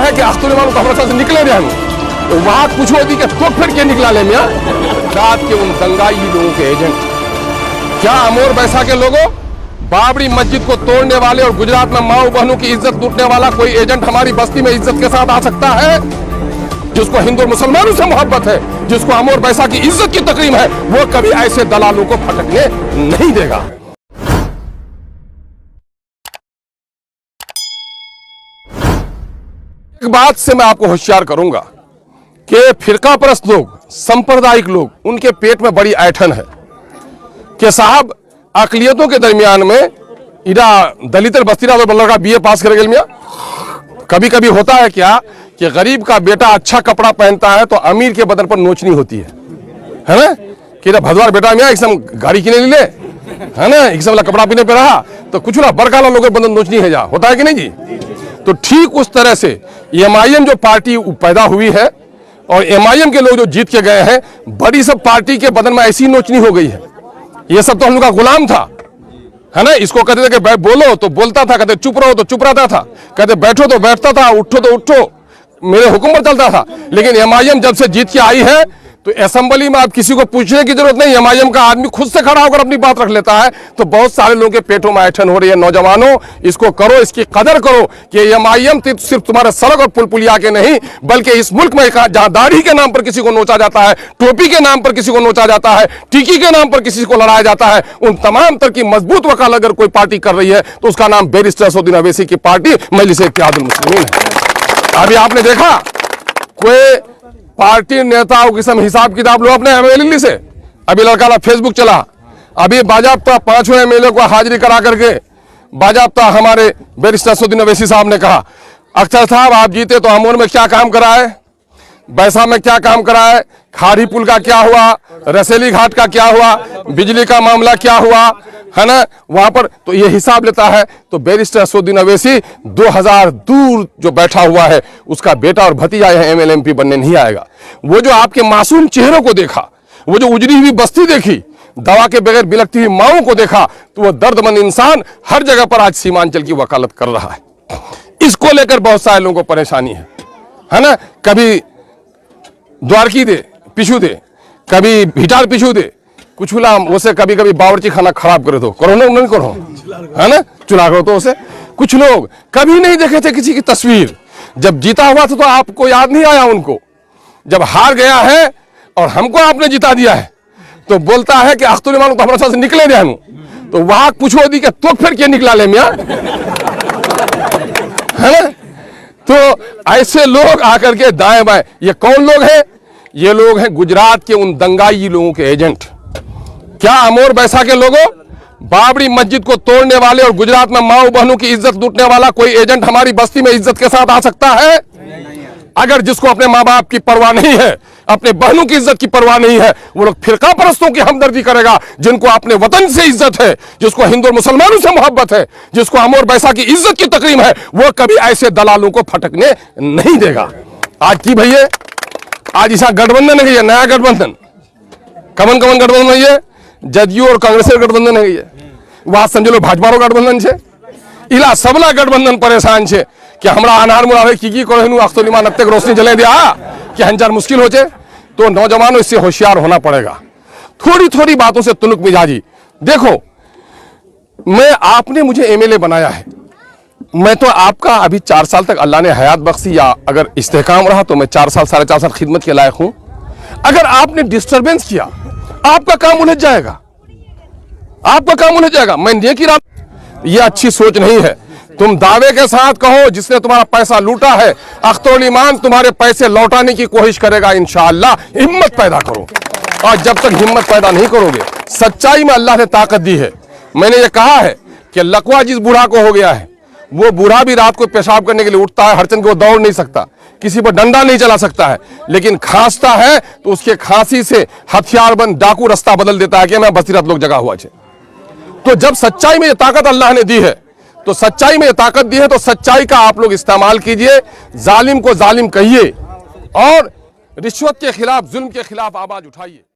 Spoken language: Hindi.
है कि अख्तुल इमान तो से निकले रहे तो वहां पूछो दी कि तो फिर क्या निकला ले मियाँ रात के उन दंगाई लोगों के एजेंट। क्या अमोर वैसा के लोगों, बाबरी मस्जिद को तोड़ने वाले और गुजरात में माओ बहनों की इज्जत लूटने वाला कोई एजेंट हमारी बस्ती में इज्जत के साथ आ सकता है? जिसको हिंदू मुसलमानों से मोहब्बत है, जिसको अमोर वैसा की इज्जत की तकरीम है, वो कभी ऐसे दलालों को फटकने नहीं देगा। एक बात से मैं आपको होशियार करूंगा कि फिरका परस्त लोग, सांप्रदायिक लोग, उनके पेट में बड़ी ऐठन है कि साहब अकलियतों के दरमियान में इरा दलित बस्तीरा तो लड़का बीए पास कर गया मियाँ। कभी कभी होता है क्या कि गरीब का बेटा अच्छा कपड़ा पहनता है तो अमीर के बदन पर नोचनी होती है ना, कि भदवार बेटा मियाँ एकदम गाड़ी किने ले है ना, एकदम कपड़ा पीने पे रहा तो कुछ ना बरकाला लोगों के बदन नोचनी है जा, होता है कि नहीं जी? तो ठीक उस तरह से एमआईएम जो पार्टी पैदा हुई है और एमआईएम के लोग जो जीत के गए हैं, बड़ी सब पार्टी के बदन में ऐसी नोचनी हो गई है। ये सब तो हम लोग का गुलाम था, है ना। इसको कहते थे कि बोलो तो बोलता था, कहते चुप रहो तो चुप रहता था, कहते बैठो तो बैठता था, उठो तो उठो, मेरे हुक्म पर चलता था। लेकिन एमआईएम जब से जीत के आई है तो असेंबली में आप किसी को पूछने की जरूरत नहीं, एमआईएम का आदमी खुद से खड़ा होकर अपनी बात रख लेता है। तो बहुत सारे लोगों के पेटों में ऐठन हो रही है। नौजवानों, इसको करो, इसकी कदर करो कि एमआईएम सिर्फ तुम्हारे सड़क और पुल पुलिया के नहीं, बल्कि इस मुल्क में जहां दाढ़ी के नाम पर किसी को नोचा जाता है, टोपी के नाम पर किसी को नोचा जाता है, टिकी के नाम पर किसी को लड़ाया जाता है, उन तमाम तरह की मजबूत वकालत अगर कोई पार्टी कर रही है तो उसका नाम बैरिस्टर असदुद्दीन ओवैसी की पार्टी मजलिस-ए-इत्तेहादुल मुस्लिमीन है। अभी आपने देखा कोई पार्टी नेताओं की सब हिसाब किताब लो अपने एमएलए से, अभी लड़का फेसबुक चला, अभी बाजाबता 5 एमएलए को हाजिरी करा करके बाजाबता हमारे बैरिस्टर असदुद्दीन ओवैसी साहब ने कहा, अख्तर साहब आप जीते तो अमोर में क्या काम करा है, बैसा में क्या काम करा है, खाड़ी पुल का क्या हुआ, रसेली घाट का क्या हुआ, बिजली का मामला क्या हुआ, है ना, वहां पर तो ये हिसाब लेता है। तो बैरिस्टर असदुद्दीन ओवैसी 2000 दूर जो बैठा हुआ है उसका बेटा और भतीजा है एमएलए एमपी बनने नहीं आएगा। वो जो आपके मासूम चेहरों को देखा, वो जो उजड़ी हुई बस्ती देखी, दवा के बगैर बिलखती हुई माओं को देखा, तो वो दर्दमंद इंसान हर जगह पर आज सीमांचल की वकालत कर रहा है। इसको लेकर बहुत सारे लोगों को परेशानी है ना। कभी द्वारकी दे पिछू दे, कभी भिटार पिछू दे, कुछ उसे कभी कभी बावर्ची खाना खराब कर दो, करो ना, नहीं करो, है ना, चुला करो तो उसे। कुछ लोग कभी नहीं देखे थे किसी की तस्वीर, जब जीता हुआ था तो आपको याद नहीं आया उनको, जब हार गया है और हमको आपने जिता दिया है तो बोलता है कि अख्तुल इमान तो हमारे साथ निकले रहे हूं, तो वहां पूछो दी कि तो फिर क्या निकला ले मियाँ, है ना। तो ऐसे लोग आकर के दाएं बाएं, ये कौन लोग हैं? ये लोग हैं गुजरात के उन दंगाई लोगों के एजेंट। क्या अमोर वैसा के लोगों, बाबरी मस्जिद को तोड़ने वाले और गुजरात में माओ बहनों की इज्जत लूटने वाला कोई एजेंट हमारी बस्ती में इज्जत के साथ आ सकता है? अगर जिसको अपने माँ बाप की परवाह नहीं है, अपने बहनों की इज्जत की परवाह नहीं है, वो लोग फिरका परस्तों की हमदर्दी करेगा। जिनको अपने वतन से इज्जत है, जिसको हिंदू और मुसलमानों से मोहब्बत है, जिसको अमोर वैसा की इज्जत की तकरीम है, वो कभी ऐसे दलालों को फटकने नहीं देगा। आज की भैया, आज ऐसा गठबंधन है, नया गठबंधन, कमन कमन गठबंधन है, जदयू और कांग्रेस गठबंधन है, वहां समझ लो भाजपा गठबंधन है, इला सबला गठबंधन परेशान है कि हमरा अनार मुरावे की करो अख्तुल इमान अब तक रोशनी जले दिया कि हंजार मुश्किल हो जाए। तो नौजवानों इससे होशियार होना पड़ेगा, थोड़ी थोड़ी बातों से तुलुक मिजाजी। देखो, मैं आपने मुझे एमएलए बनाया है, मैं तो आपका अभी 4 साल तक अल्लाह ने हयात बख्शी या अगर इस्तेकाम रहा तो मैं 4 साल 4.5 साल खिदमत के लायक हूं। अगर आपने डिस्टर्बेंस किया, आपका काम उलझ जाएगा, आपका काम उलझ जाएगा। मैं नेकी रात, ये अच्छी सोच नहीं है। तुम दावे के साथ कहो जिसने तुम्हारा पैसा लूटा है अख्तुल इमान तुम्हारे पैसे लौटाने की कोशिश करेगा इंशाअल्लाह। हिम्मत पैदा करो, और जब तक हिम्मत पैदा नहीं करोगे, सच्चाई में अल्लाह ने ताकत दी है। मैंने ये कहा है कि लकवा जिस बूढ़ा को हो गया है, वो बूढ़ा भी रात को पेशाब करने के लिए उठता है, हरचंद को दौड़ नहीं सकता, किसी पर डंडा नहीं चला सकता है, लेकिन खांसता है तो उसके खांसी से हथियारबंद डाकू रास्ता बदल देता है कि मैं बसीरत लोग जगह हुआ है। तो जब सच्चाई में ये ताकत अल्लाह ने दी है, तो सच्चाई में ये ताकत दी है, तो सच्चाई का आप लोग इस्तेमाल कीजिए। जालिम को जालिम कहिए और रिश्वत के खिलाफ, जुल्म के खिलाफ आवाज उठाइए।